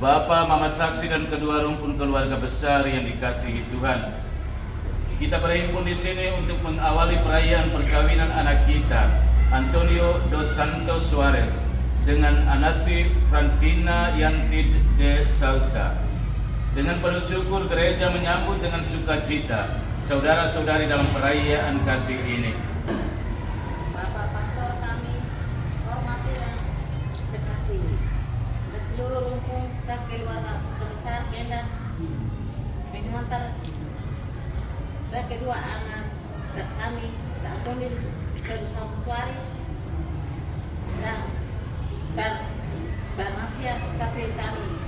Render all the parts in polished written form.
Bapa, Mama Saksi dan kedua rumpun keluarga besar yang dikasihi Tuhan. Kita berhimpun di sini untuk mengawali perayaan perkawinan anak kita, Antonio dos Santos Suarez, dengan Anasi Frantina Yantid de Sousa. Dengan penuh syukur, gereja menyambut dengan sukacita saudara-saudari dalam perayaan kasih ini. Bapak Pastor kami hormati dan berkasihi, dan seluruh rumpun dan keluarga sebesar Gendan mengantar dan kedua anak dan kami Antonio dos Santos Suarez dan Barmacia kafir kami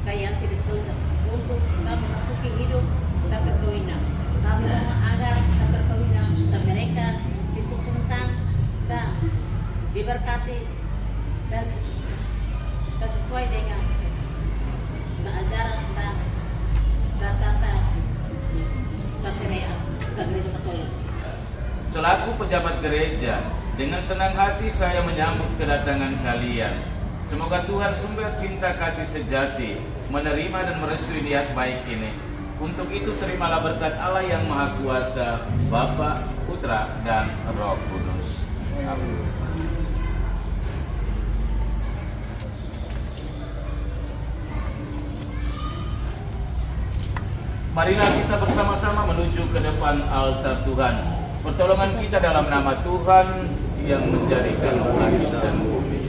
yang tidak sulit untuk kami memasuki hidup dan perkawinan. Kami mohon agar perkawinan dan mereka dikukuhkan dan diberkati dan sesuai dengan ajaran dan tata gereja Katolik. Selaku pejabat gereja, dengan senang hati saya menyambut kedatangan kalian. Semoga Tuhan sumber cinta kasih sejati menerima dan merestui niat baik ini. Untuk itu terimalah berkat Allah yang Maha Kuasa, Bapa, Putra, dan Roh Kudus. Amin. Marilah kita bersama-sama menuju ke depan altar Tuhan. Pertolongan kita dalam nama Tuhan yang menjadikan langit dan bumi.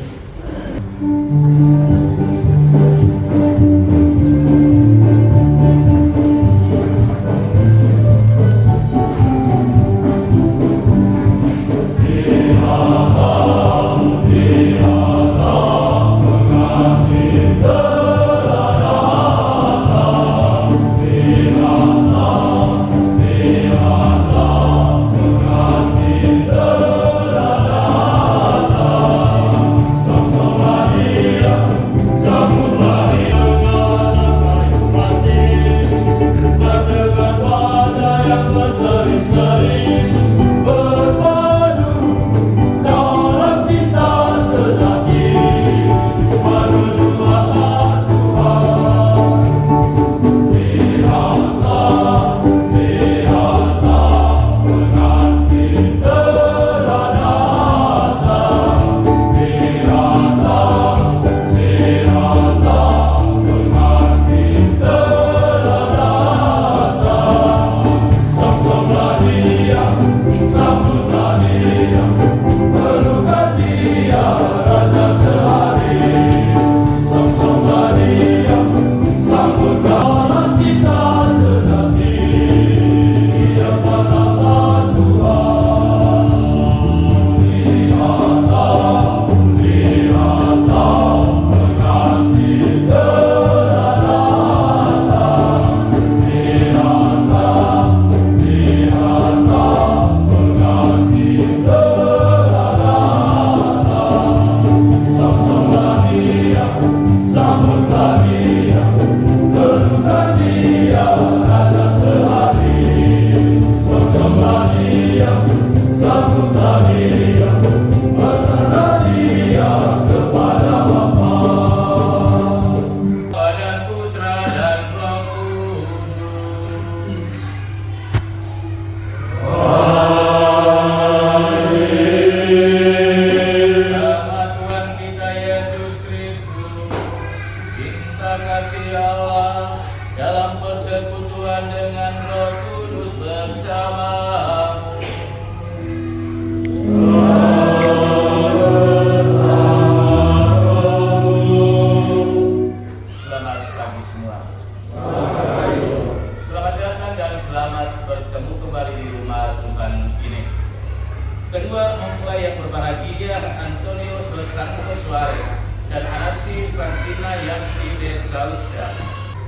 Kedua mempelai yang berbahagia, Antonio dos Santos Suarez dan Anasi Frantina Yantid de Sousa,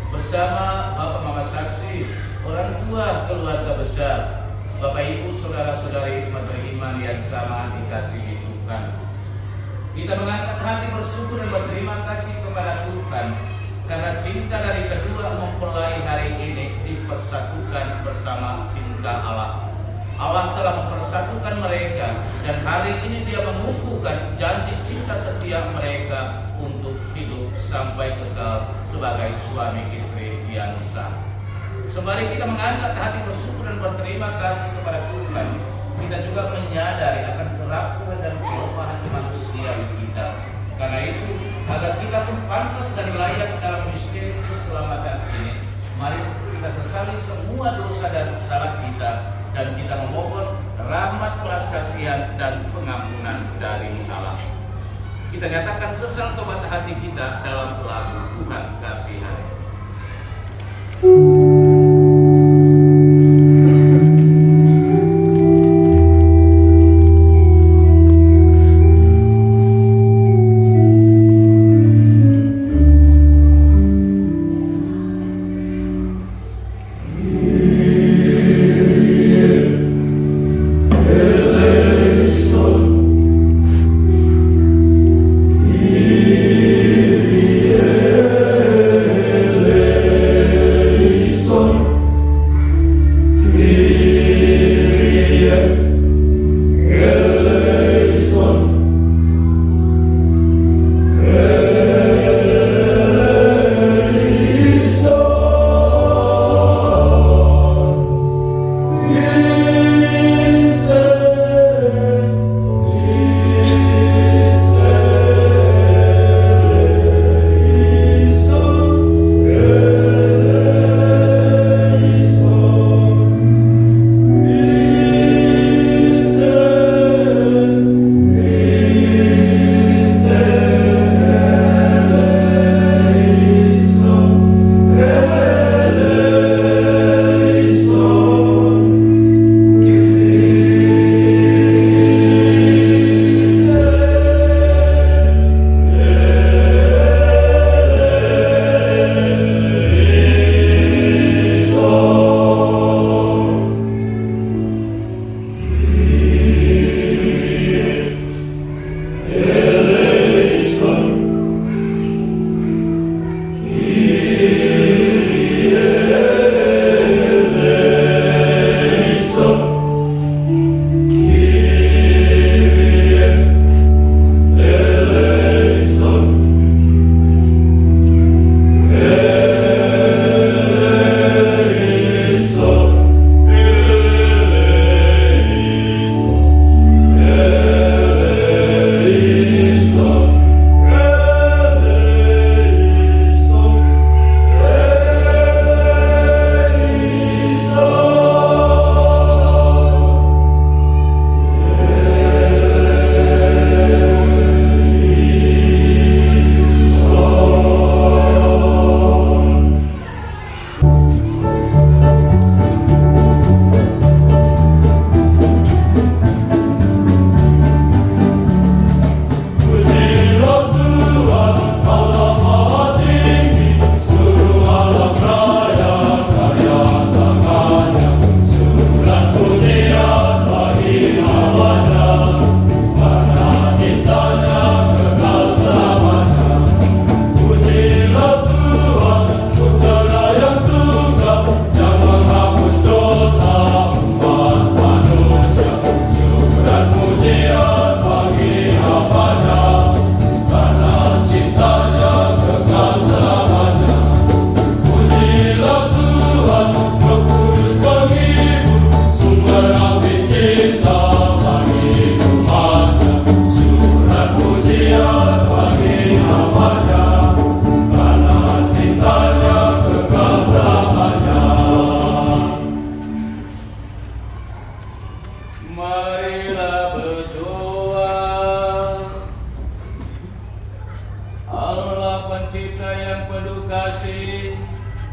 bersama Bapak Mama Saksi, orang tua keluarga besar, Bapak Ibu saudara-saudari umat beriman yang sama dikasihi Tuhan. Kita mengangkat hati bersyukur dan berterima kasih kepada Tuhan karena cinta dari kedua mempelai hari ini dipersatukan bersama cinta Allah. Allah telah mempersatukan mereka dan hari ini Dia mengukuhkan janji cinta setia mereka untuk hidup sampai kekal sebagai suami istri yang sah. Sembari kita mengangkat hati bersyukur dan berterima kasih kepada Tuhan, kita juga menyadari akan kerapuhan dan kelemahan manusiawi kita. Karena itu, agar kita pun pantas dan layak dalam misteri keselamatan ini, mari kita sesali semua dosa dan salah kita, dan kita memohon rahmat belas kasihan dan pengampunan dari Allah. Kita nyatakan sesal tobat hati kita dalam lagu Tuhan Kasihan.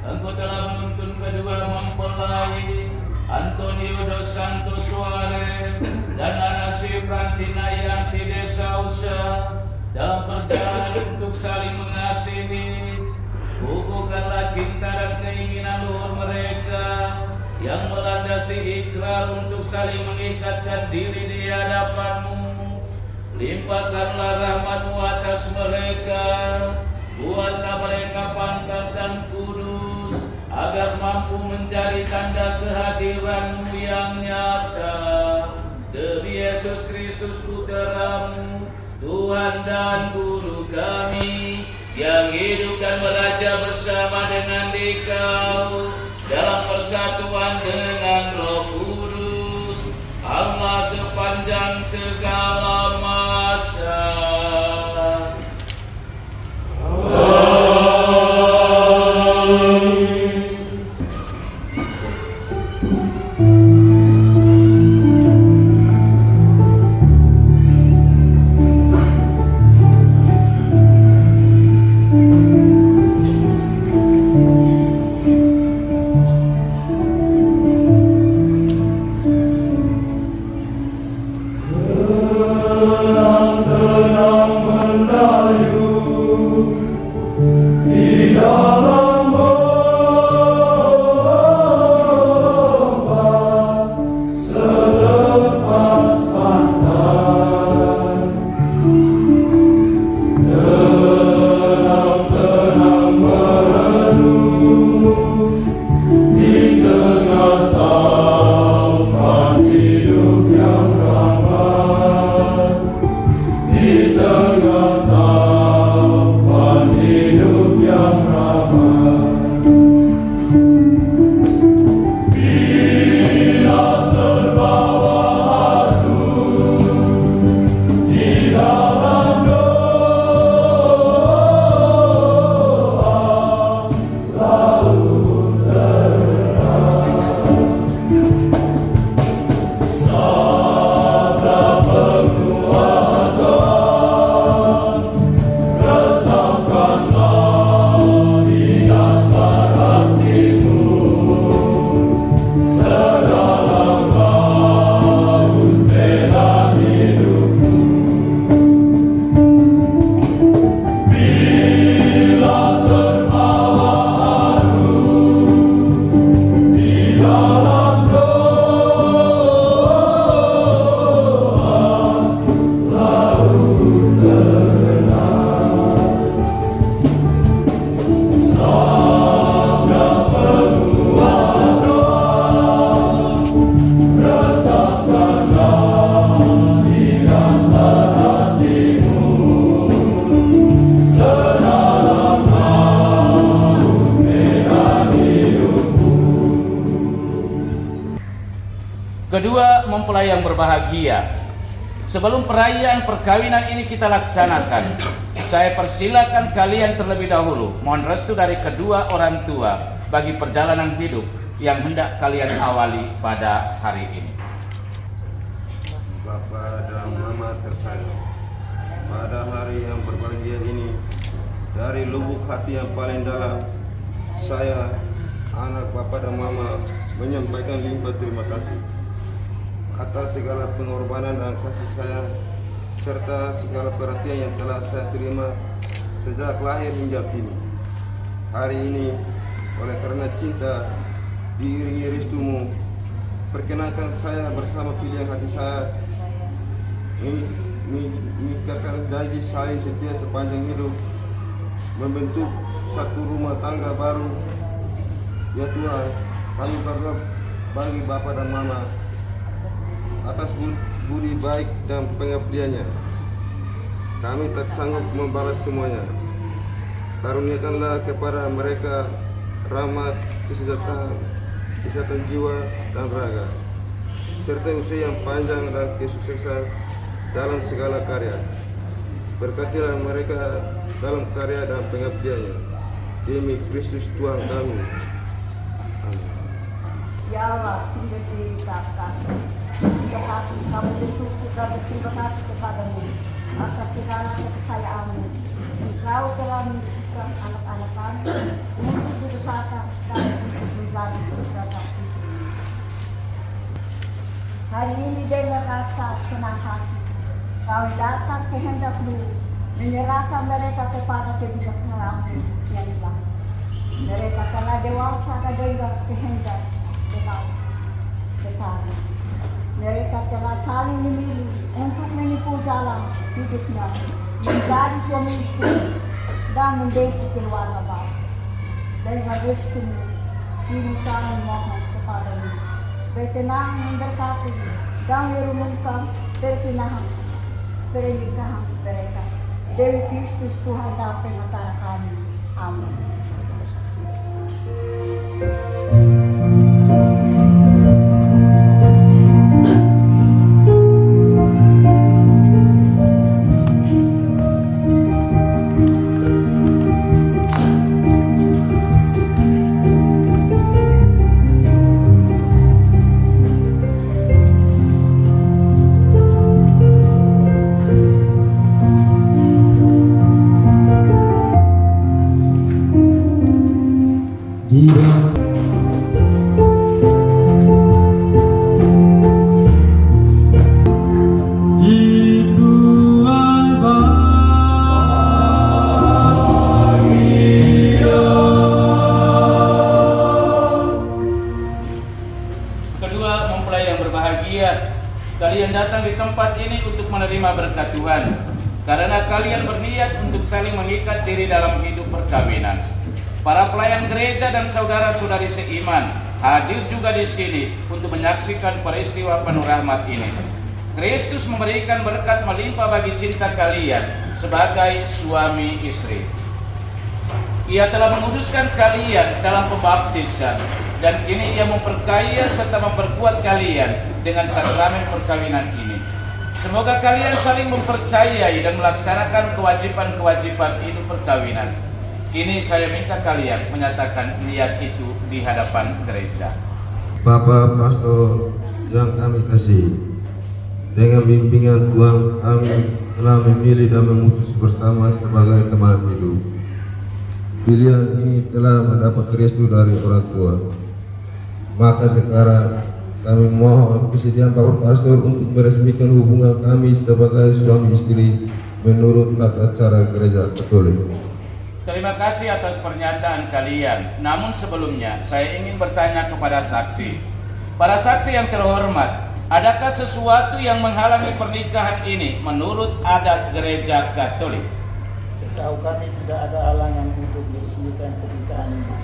Engkau telah menuntun kedua mempelai Antonio dos Santos Suarez dan Anasi Frantina Yanti de Sousa dalam perjalanan untuk saling mengasihi. Kukuhkanlah cinta dan keinginan luhur mereka yang melandasi ikrar untuk saling mengikatkan diri di hadapan-Mu. Limpahkanlah rahmat-Mu atas mereka, buatlah mereka pantas dan kudus, agar mampu menjadi tanda kehadiran-Mu yang nyata. Demi Yesus Kristus Putra-Mu, Tuhan dan Guru kami, yang hidup dan meraja bersama dengan Dikau dalam persatuan dengan Roh Kudus, Allah sepanjang segala masa. Kedua, mempelai yang berbahagia. Sebelum perayaan perkawinan ini kita laksanakan, saya persilakan kalian terlebih dahulu mohon restu dari kedua orang tua bagi perjalanan hidup yang hendak kalian awali pada hari ini. Bapak dan Mama tersayang, pada hari yang berbahagia ini, dari lubuk hati yang paling dalam, saya, anak Bapak dan Mama, menyampaikan limpah terima kasih atas segala pengorbanan dan kasih sayang serta segala perhatian yang telah saya terima sejak lahir hingga kini. Hari ini, oleh karena cinta diiringi restumu, perkenankan saya bersama pilihan hati saya mengikatkan janji saling setia sepanjang hidup, membentuk satu rumah tangga baru. Ya Tuhan, kami berdoa bagi Bapak dan Mama atas budi baik dan pengabdiannya. Kami tak sanggup membalas semuanya. Karuniakanlah kepada mereka rahmat, kesehatan jiwa dan raga, serta usia yang panjang dan kesuksesan dalam segala karya. Berkatilah mereka dalam karya dan pengabdiannya. Demi Kristus Tuhan kami. Amin. Ya Allah, sungguh terima kasih. Terima kasih, kami bersyukur dan berterima kasih kepadamu atas segala kepercayaanmu. Engkau telah menjadikan anak-anak kami untuk dibesarkan dan untuk menjadi berkata itu. Hari ini dengan rasa senang hati, kami datang ke hendakmu, menyerahkan mereka kepada kebijaksanaan yang ilahi. Mereka telah dewasa dan dengan kehendak dengan besar. Mereka telah saling memilih untuk menempuh jalan hidupnya, menjadi suami istri dan mendidik keluarga baru. Dengan restumu, kini kami mohon kepadamu, berkenan memberkati dan merumumkan pernikahan mereka. Dewi Kristus Tuhan dan Pengatara kami. Amin. Kedua, mempelai yang berbahagia, kalian datang di tempat ini untuk menerima berkat Tuhan, karena kalian berniat untuk saling mengikat diri dalam hidup perkawinan. Para pelayan gereja dan saudara-saudari seiman hadir juga di sini untuk menyaksikan peristiwa penuh rahmat ini. Kristus memberikan berkat melimpah bagi cinta kalian sebagai suami istri. Ia telah menguduskan kalian dalam pembaptisan, dan kini Ia memperkaya serta memperkuat kalian dengan sakramen perkawinan ini. Semoga kalian saling mempercayai dan melaksanakan kewajiban-kewajiban hidup perkawinan. Kini saya minta kalian menyatakan niat itu di hadapan gereja. Bapak Pastor yang kami kasih, dengan bimbingan Tuhan kami telah memilih dan memutus bersama sebagai teman hidup. Pilihan ini telah mendapat restu dari orang tua. Maka sekarang kami mohon kesediaan Bapak Pastor untuk meresmikan hubungan kami sebagai suami istri menurut tata cara gereja Katolik. Terima kasih atas pernyataan kalian. Namun sebelumnya saya ingin bertanya kepada saksi. Para saksi yang terhormat, adakah sesuatu yang menghalangi pernikahan ini menurut adat gereja Katolik? Setahu kami tidak ada halangan untuk diresmikan pernikahan ini.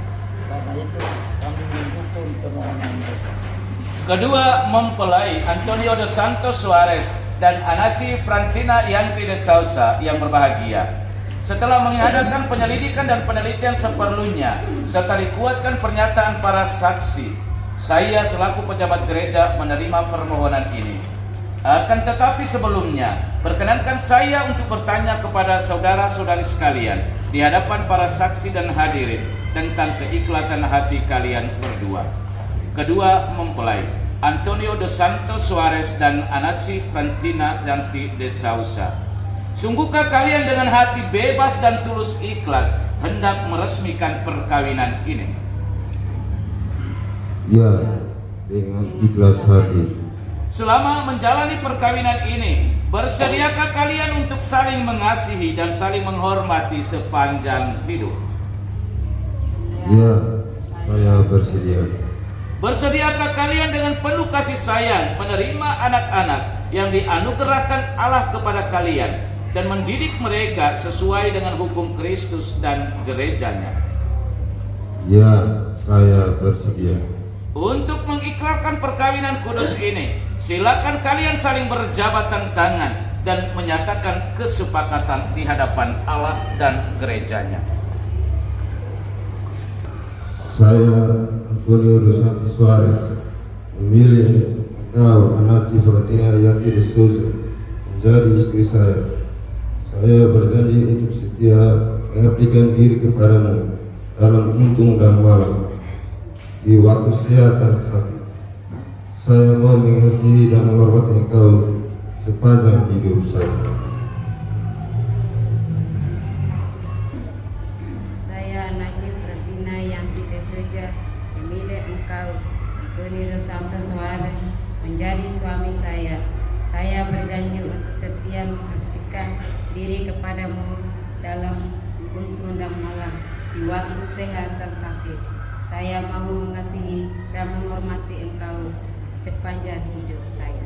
Karena itu kami mendukung permohonan mereka. Kedua, mempelai Antonio dos Santos Suarez dan Anaci Frantina Yanti de Souza yang berbahagia. Setelah mengadakan penyelidikan dan penelitian seperlunya, serta dikuatkan pernyataan para saksi, saya selaku pejabat gereja menerima permohonan ini. Akan tetapi sebelumnya, perkenankan saya untuk bertanya kepada saudara-saudari sekalian di hadapan para saksi dan hadirin tentang keikhlasan hati kalian berdua. Kedua, mempelai Antonio dos Santos Suarez dan Anaci Frantina Yanti de Souza. Sungguhkah kalian dengan hati bebas dan tulus ikhlas hendak meresmikan perkawinan ini? Ya, dengan ikhlas hati. Selama menjalani perkawinan ini, bersediakah kalian untuk saling mengasihi dan saling menghormati sepanjang hidup? Ya, saya bersedia. Bersediakah kalian dengan penuh kasih sayang menerima anak-anak yang dianugerahkan Allah kepada kalian dan mendidik mereka sesuai dengan hukum Kristus dan gerejanya? Ya, saya bersedia. Untuk mengikrarkan perkawinan kudus ini, silakan kalian saling berjabatan tangan dan menyatakan kesepakatan di hadapan Allah dan gerejanya. Saya Antonio dos Santos Suarez memilih engkau Anaci Frantina Yanti de Souza menjadi istri saya. Saya berjanji untuk setia mengabdikan diri kepadamu dalam untung dan malam, di waktu sehat dan sakit. Saya mau mengasihi dan menghormati engkau sepanjang hidup saya. Saya Anaci Frantina Yanti de Souza memilih engkau Antonio dos Santos Suarez menjadi suami saya. Saya berjanji untuk setia mengabdikan diri kepadamu dalam untung dan malam, di waktu sehat dan sakit. Saya mau mengasihi dan menghormati engkau sepanjang hidup saya.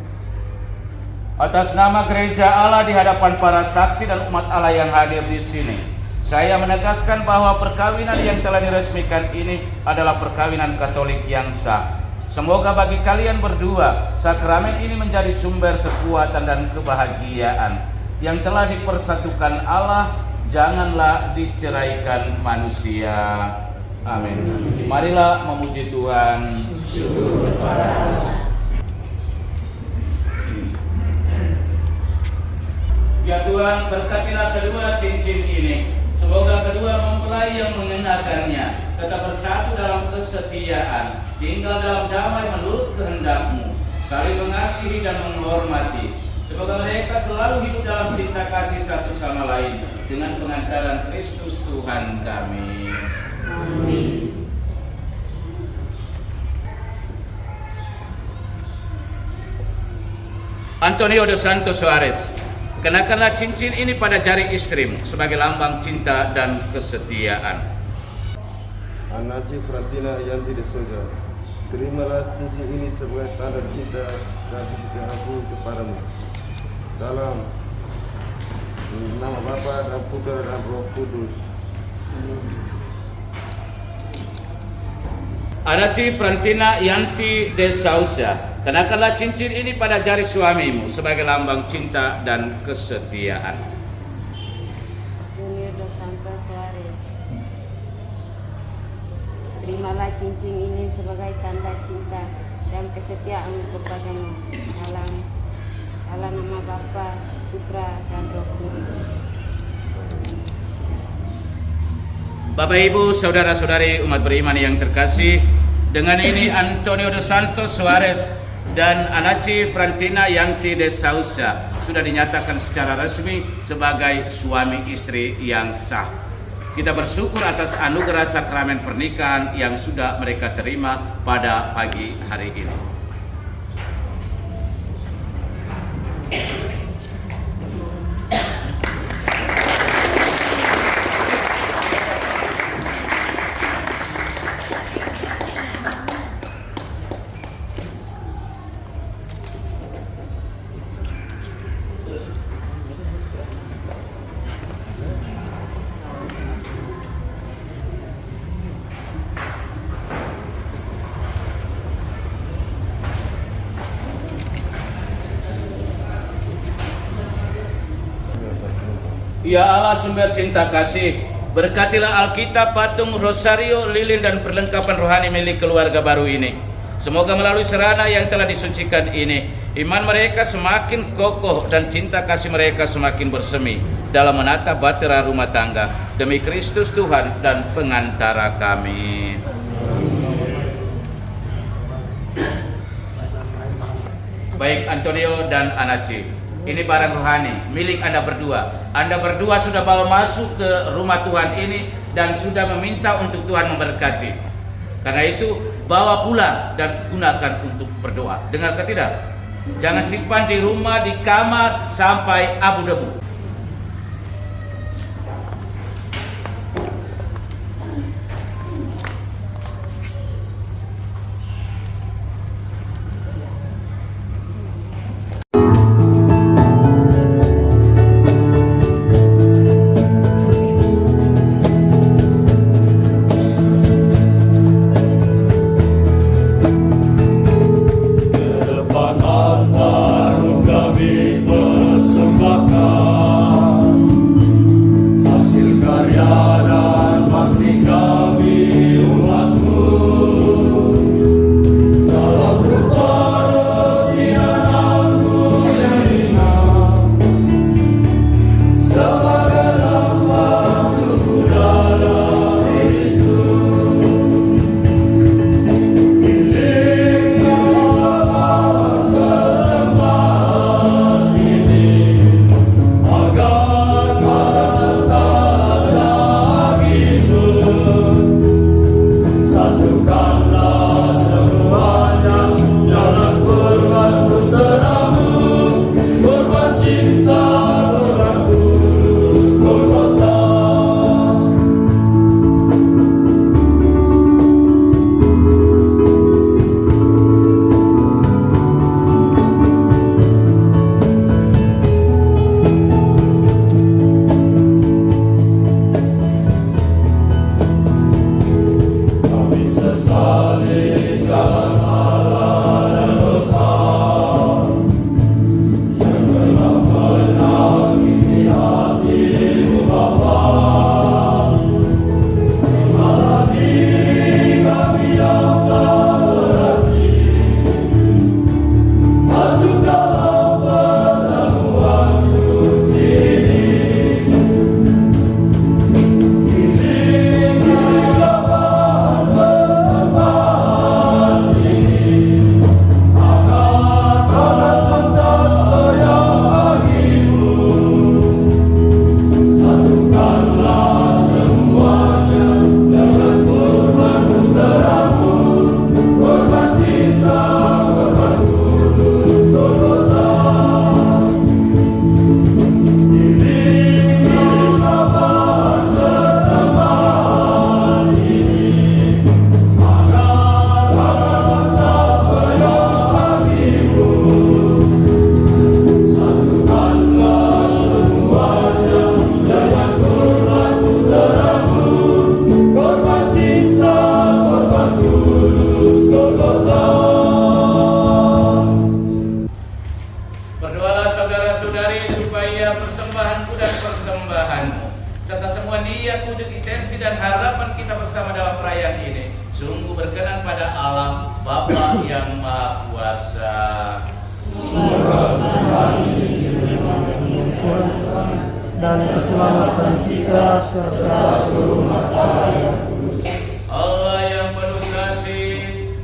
Atas nama gereja Allah di hadapan para saksi dan umat Allah yang hadir di sini, saya menegaskan bahwa perkawinan yang telah diresmikan ini adalah perkawinan Katolik yang sah. Semoga bagi kalian berdua, sakramen ini menjadi sumber kekuatan dan kebahagiaan. yang telah dipersatukan Allah janganlah diceraikan manusia. Amin. Marilah memuji Tuhan. Ya Tuhan, berkatilah kedua cincin ini. Semoga kedua mempelai yang mengenakannya tetap bersatu dalam kesetiaan, tinggal dalam damai menurut kehendak-Mu, saling mengasihi dan menghormati. Semoga mereka selalu hidup dalam cinta kasih satu sama lain dengan pengantaran Kristus Tuhan kami. Amin. Antonio dos Santos Soares, kenakanlah cincin ini pada jari istrimu sebagai lambang cinta dan kesetiaan. Anaci Frantina Yanti de Soja, terimalah cincin ini sebagai tanda cinta dan kesetiaanku kepadamu. Dalam nama Bapa dan Putra dan Roh Kudus. Anaci Frantina Yanti de Sousa, kenakanlah cincin ini pada jari suamimu sebagai lambang cinta dan kesetiaan. Antonio dos Santos Soares, terimalah cincin ini sebagai tanda cinta dan kesetiaan kepadamu. Dalam nama Bapa, Putra, dan Roh Kudus. Bapak Ibu, saudara-saudari umat beriman yang terkasih, dengan ini Antonio dos Santos Soares dan Anaci Frantina Yanti de Sousa sudah dinyatakan secara resmi sebagai suami istri yang sah. Kita bersyukur atas anugerah sakramen pernikahan yang sudah mereka terima pada pagi hari ini. Ya Allah sumber cinta kasih, berkatilah Alkitab, patung, rosario, lilin dan perlengkapan rohani milik keluarga baru ini. Semoga melalui serana yang telah disucikan ini, iman mereka semakin kokoh dan cinta kasih mereka semakin bersemi dalam menata bahtera rumah tangga. Demi Kristus Tuhan dan pengantara kami. Baik Antonio dan Anaci, ini barang rohani milik Anda berdua. Anda berdua sudah bawa masuk ke rumah Tuhan ini dan sudah meminta untuk Tuhan memberkati. Karena itu bawa pulang dan gunakan untuk berdoa. Dengar tidak? Jangan simpan di rumah, di kamar sampai abu debu. Kami persembahkan serta semua niat, wujud, intensi dan harapan kita bersama dalam perayaan ini sungguh berkenan pada Allah Bapa yang Maha Kuasa. dan keselamatan kita serta seluruh umat Allah yang kudus. Allah yang penuh kasih,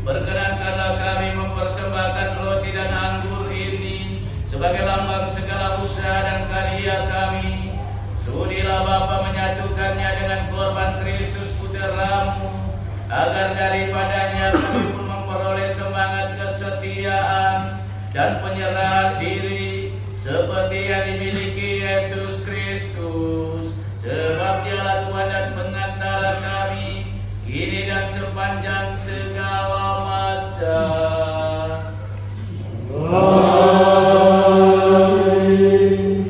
berkenankanlah kami mempersembahkan roti dan anggur ini sebagai lambang segala usaha dan karya kami. Sudilah Bapa menyatukannya dengan korban Kristus Putra-Mu, agar daripadanya kami pun memperoleh semangat kesetiaan dan penyerahan diri seperti yang dimiliki Yesus Kristus, sebab Dialah Tuhan dan pengantara kami kini dan sepanjang segala masa.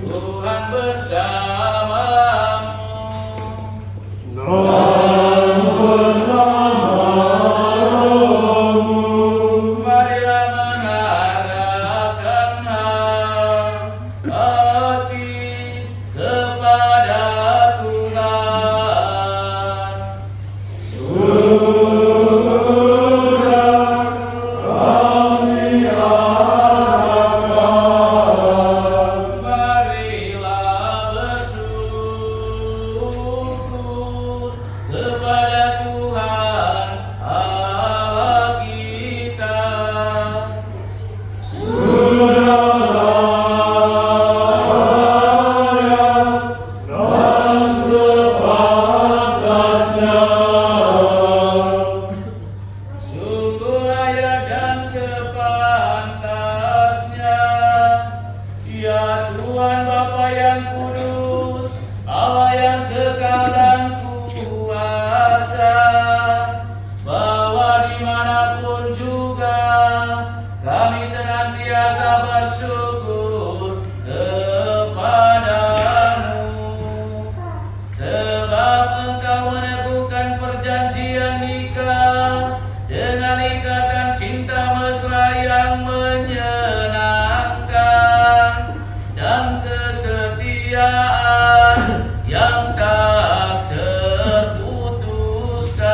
Tuhan bersamamu. Marilah mengarahkan hati kepada Tuhan. Marilah bersyukur kepada Tuhan Allah kita. Sungguh layak dan sepantasnya, ya Tuhan Bapa yang kudus, Allah yang kekal dan kuasa, bahwa dimanapun juga kami senantiasa bersyukur kepadamu, sebab Engkau meneguhkan perjanjian nikah dengan ikatan cinta mesra yang menyenangkan dan kesetiaan yang tak terputuskan.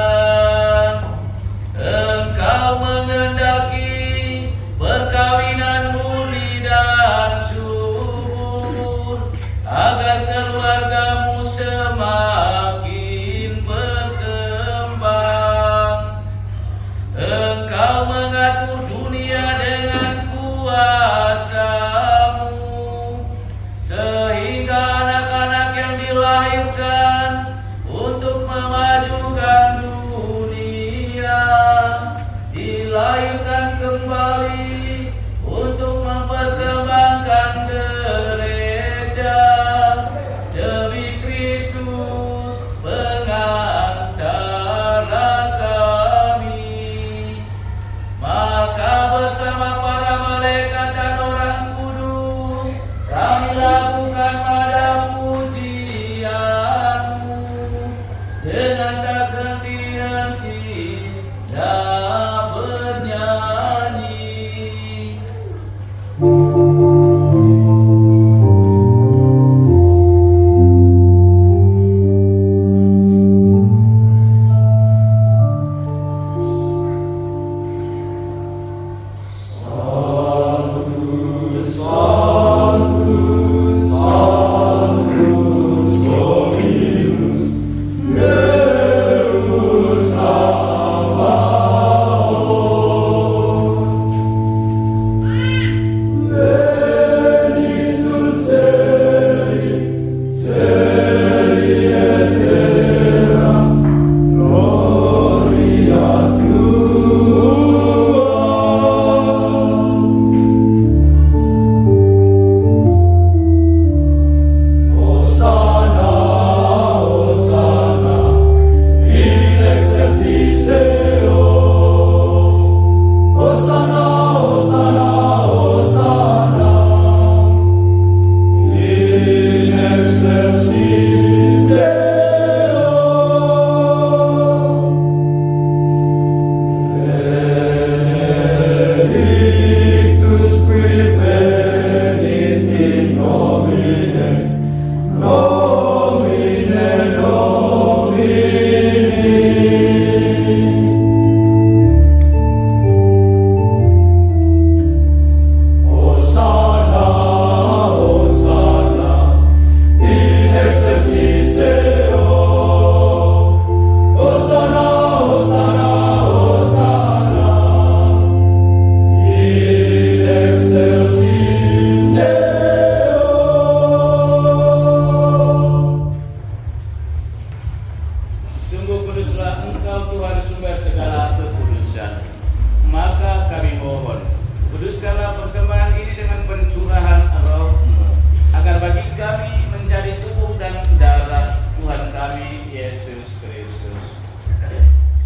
Engkau mengendaki perkawinan murni dan subur, agar keluargamu semakin berkembang. Engkau mengatur dunia dengan kuasa-Mu, sehingga anak-anak yang dilahirkan untuk memajukan dunia dilahirkan kembali untuk memperkembangkan gereja demi Kristus pengantara kami. Maka bersama para malaikat dan orang kudus kami lakukan pada pujian-Mu dengan tak henti-hentinya bernyanyi. Sungguh kuduslah Engkau Tuhan sumber segala kekudusan. Maka kami mohon, kuduskanlah persembahan ini dengan pencurahan Roh-Mu, agar bagi kami menjadi tubuh dan darah Tuhan kami Yesus Kristus.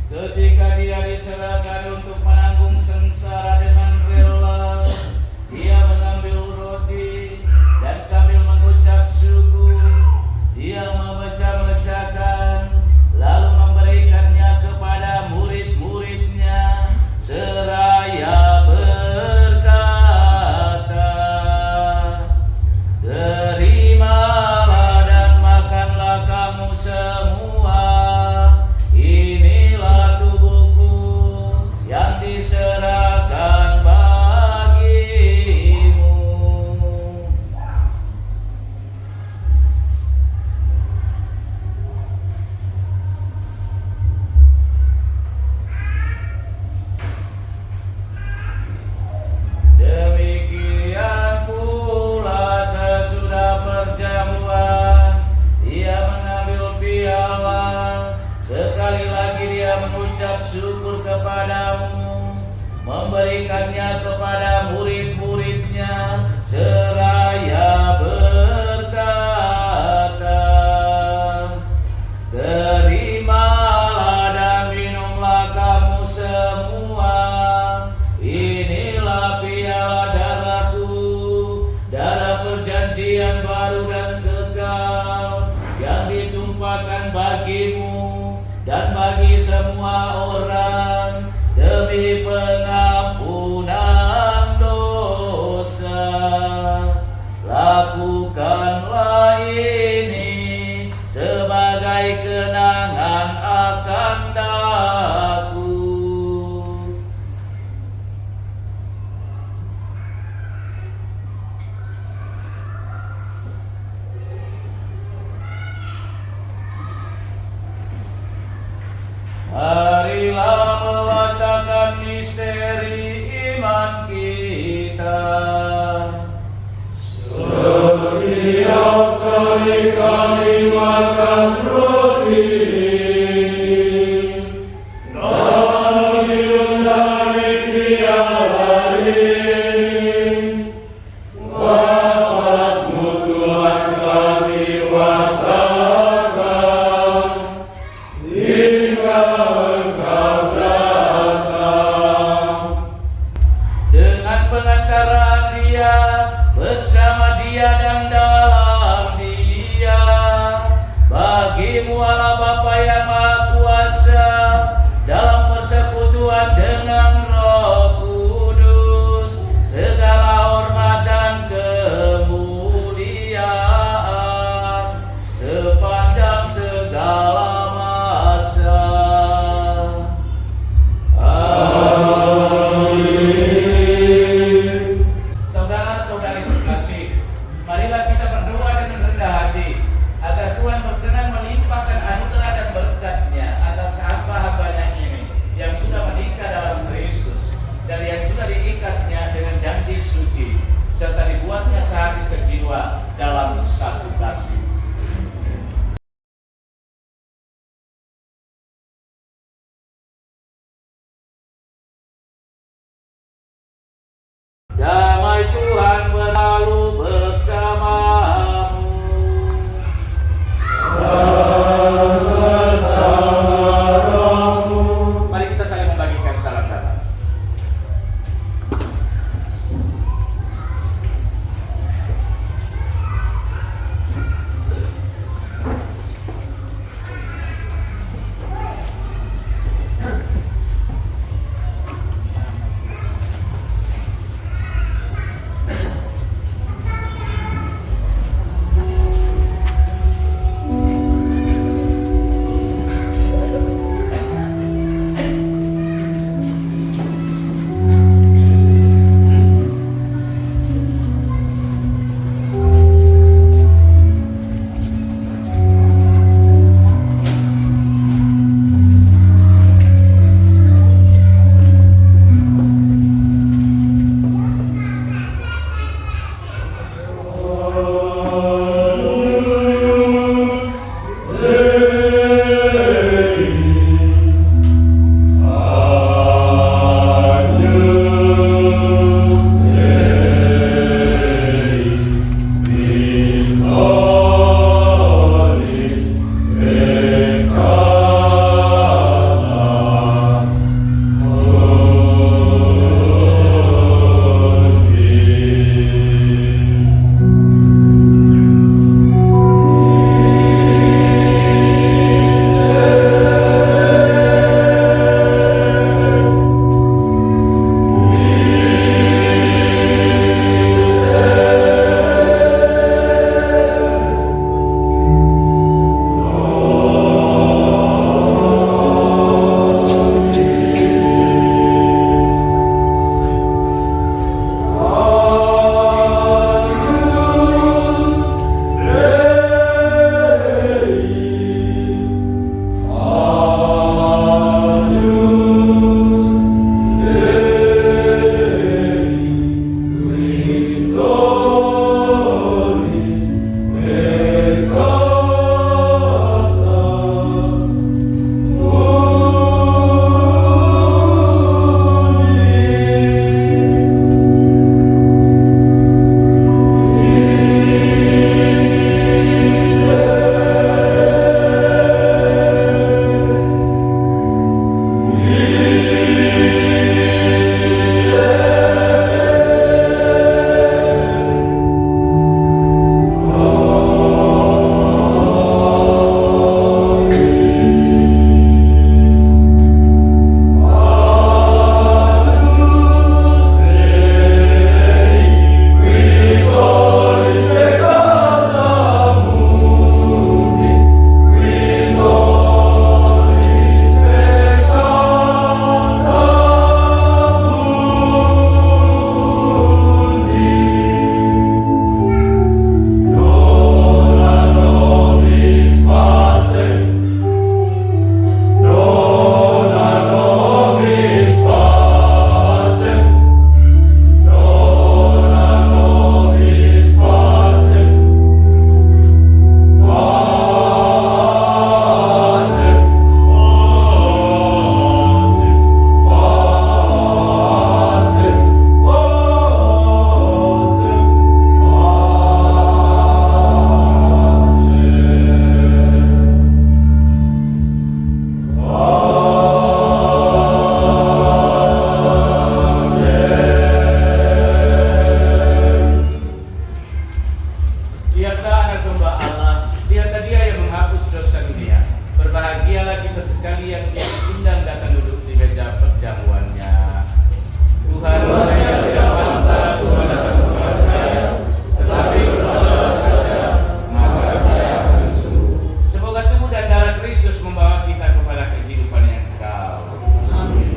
Ketika Dia diserahkan untuk menanggung sengsara dengan rela, Dia mengambil roti dan sambil mengucap syukur, Dia memecah-mecahkan, lalu memberikannya kepada murid-muridnya, seraya berkata, "Terimalah dan makanlah kamu semua, inilah tubuhku yang diserahkan bagimu." Demikian pula sesudah perjamuan, Dia mengambil piala. Sekali lagi Dia mengucap syukur kepadamu, memberikannya kepada murid-muridnya, seraya berkata, "Terimalah dan minumlah kamu semua, inilah piala darahku, darah perjanjian baru dan kekal, yang ditumpahkan bagimu dan bagi semua orang demi pengampunan dosa. Lakukanlah ini sebagai kenangan akan Aku." Marilah mewatakan misteri iman kita. Setiap kali kami makan roti dan minum dari piala ini, wafat-Mu Tuhan kami watakan hingga Engkau datang. Dengan pengantaran Dia, bersama Dia dan dalam Dia, bagi-Mu Allah Bapa yang Maha Kuasa, dalam persekutuan dengan Roh Kudus, segala hormat dan kemuliaan sepanjang segala masa. Saudara-saudari terkasih, marilah kita berdoa dengan rendah hati agar Tuhan berkenan melimpahkan anugerah dan berkat Kristus membawa kita kepada kehidupan yang kekal. Amin.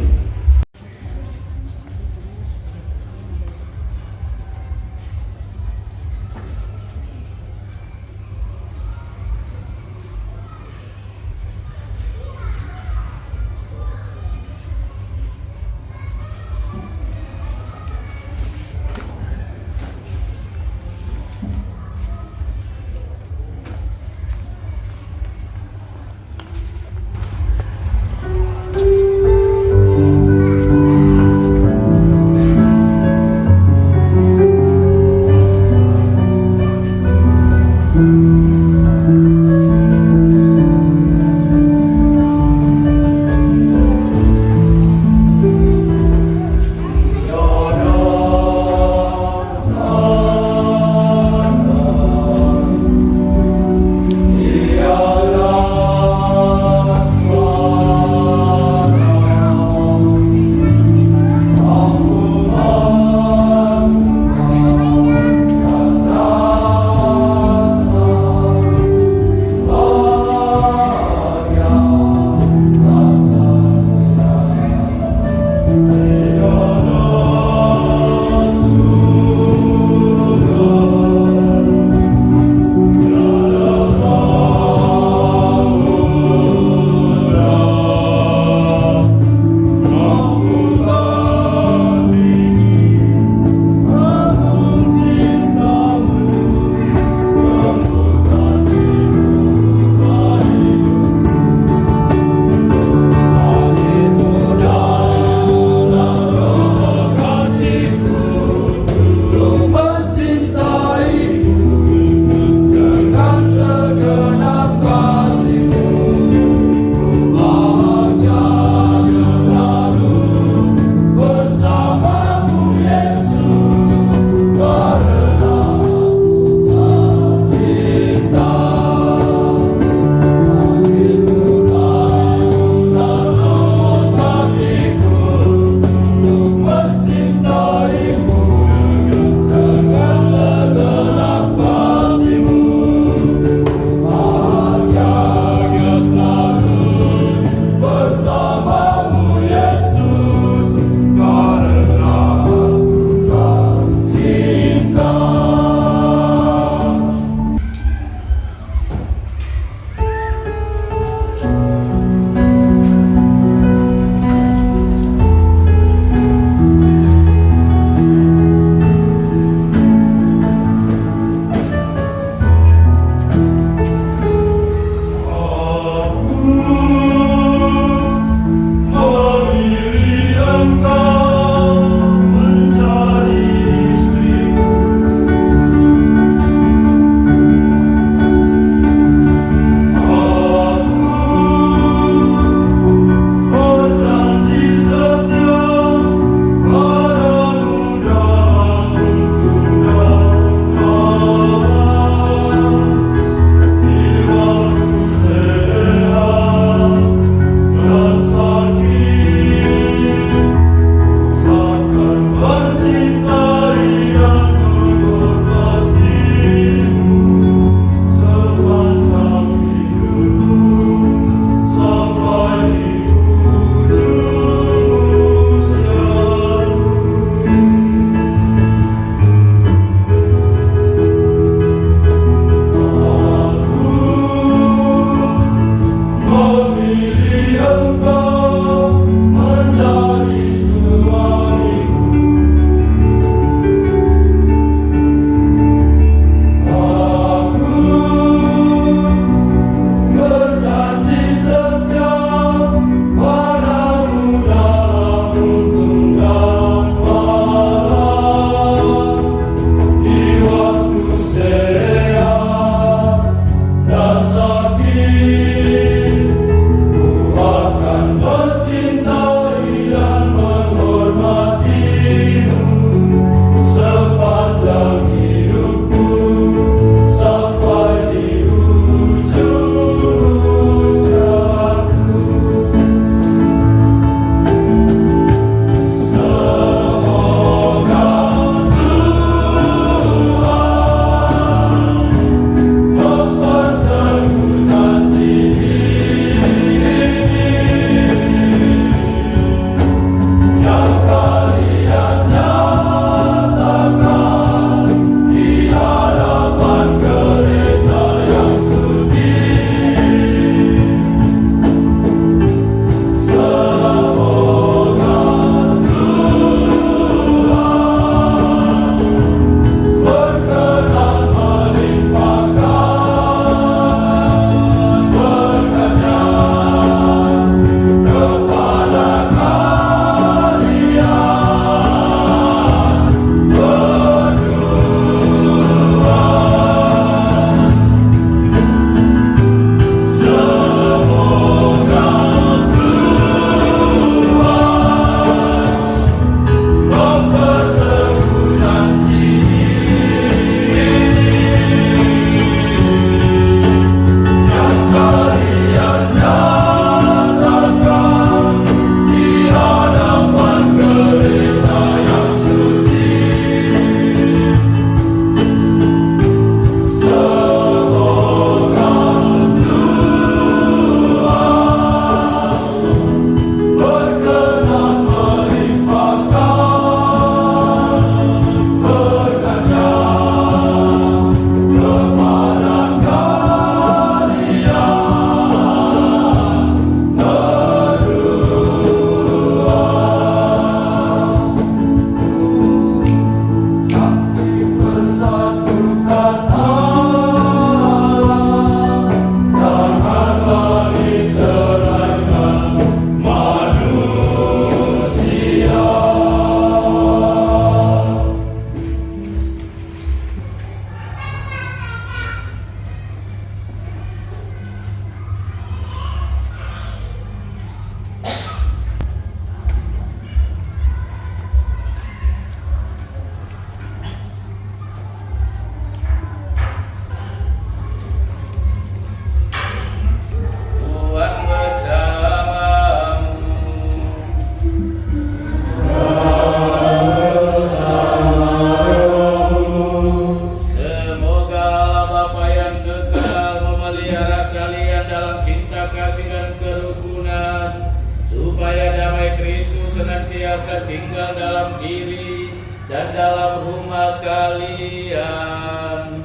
senantiasa tinggal dalam diri dan dalam rumah kalian.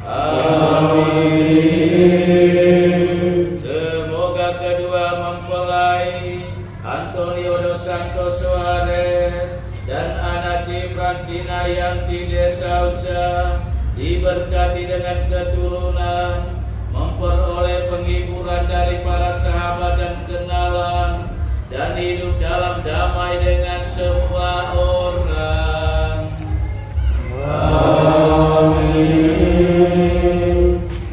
Amin. Semoga kedua mempelai Antonio dos Santos Suarez dan Anaci Frantina Yanti de Sousa diberkati dengan keturunan, memperoleh penghiburan dari para sahabat dan kenalan, dan hidup dalam damai dengan semua orang. Amin.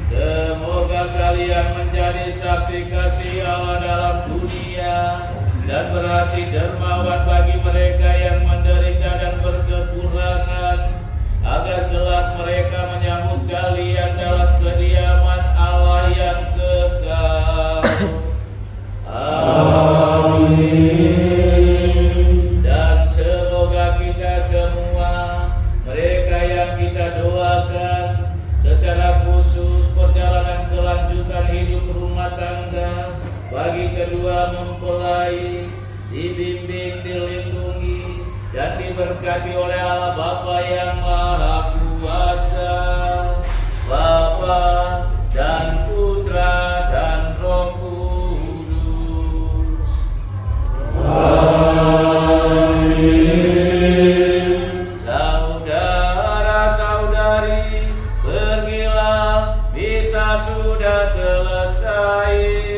Semoga kalian menjadi saksi kasih Allah dalam dunia dan berarti dermawan bagi mereka yang menderita dan berkekurangan, agar kelak mereka menyambut kalian dalam kediaman Allah yang kekal. Amin. Dan semoga kita semua, mereka yang kita doakan secara khusus perjalanan kelanjutan hidup rumah tangga bagi kedua mempelai, dibimbing, dilindungi, dan diberkati oleh Allah Bapa yang Maha Kuasa, Bapa dan Putra dan Roh Kudus. Amin. Saudara-saudari, pergilah, misa sudah selesai.